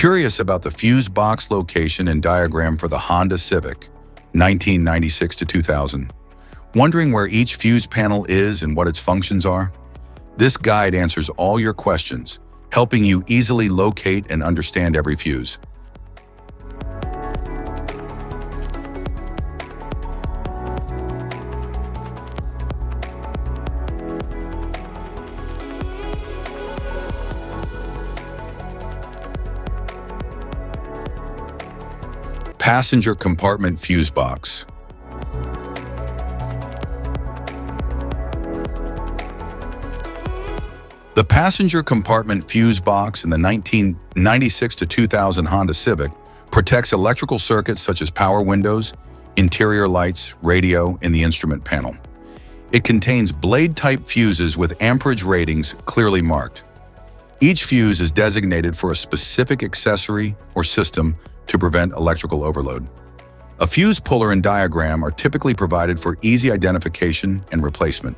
Curious about the fuse box location and diagram for the Honda Civic, 1996 to 2000? Wondering where each fuse panel is and what its functions are? This guide answers all your questions, helping you easily locate and understand every fuse. Passenger compartment fuse box. The passenger compartment fuse box in the 1996 to 2000 Honda Civic protects electrical circuits such as power windows, interior lights, radio, and the instrument panel. It contains blade-type fuses with amperage ratings clearly marked. Each fuse is designated for a specific accessory or system to prevent electrical overload. A fuse puller and diagram are typically provided for easy identification and replacement.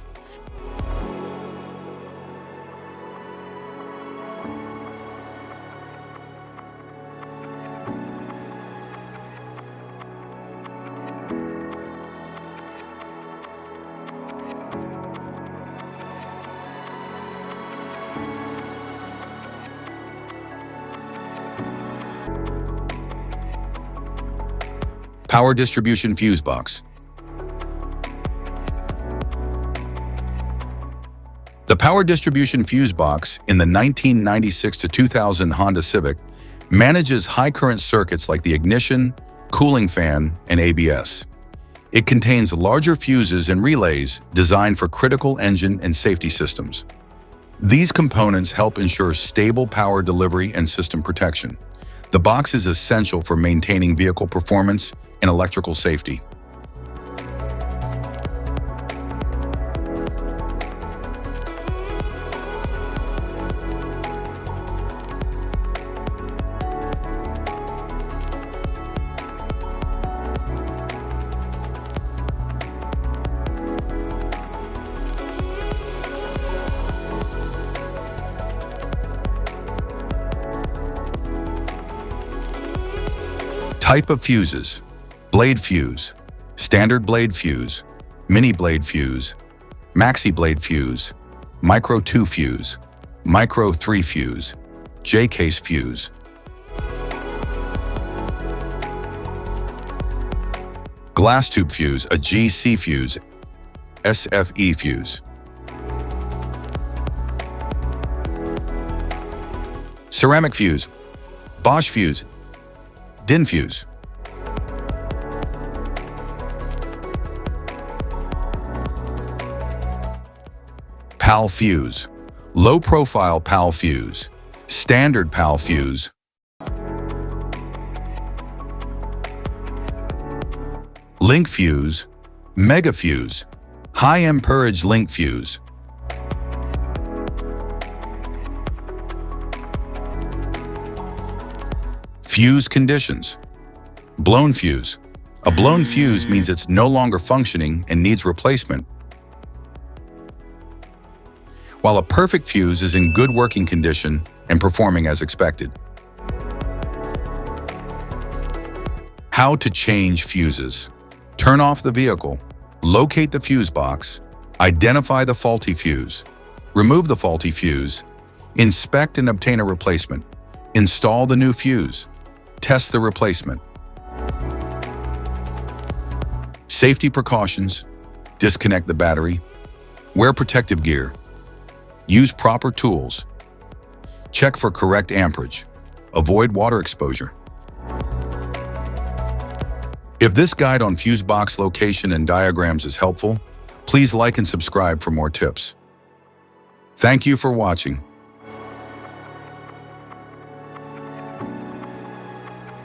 Power distribution fuse box. The power distribution fuse box in the 1996 to 2000 Honda Civic manages high current circuits like the ignition, cooling fan, and ABS. It contains larger fuses and relays designed for critical engine and safety systems. These components help ensure stable power delivery and system protection. The box is essential for maintaining vehicle performance and electrical safety. Type of fuses: blade fuse, standard blade fuse, mini blade fuse, maxi blade fuse, micro 2 fuse, micro 3 fuse, J-case fuse. Glass tube fuse, a GC fuse, SFE fuse. Ceramic fuse, Bosch fuse, DIN fuse. PAL fuse, low profile PAL fuse, standard PAL fuse. Link fuse, mega fuse, high amperage link fuse. Fuse conditions. Blown fuse. A blown fuse means it's no longer functioning and needs replacement, while a perfect fuse is in good working condition and performing as expected. How to change fuses. Turn off the vehicle, locate the fuse box, identify the faulty fuse, remove the faulty fuse, inspect and obtain a replacement, install the new fuse, test the replacement. Safety precautions: disconnect the battery, wear protective gear, use proper tools, check for correct amperage, avoid water exposure. If this guide on fuse box location and diagrams is helpful, please like and subscribe for more tips. Thank you for watching.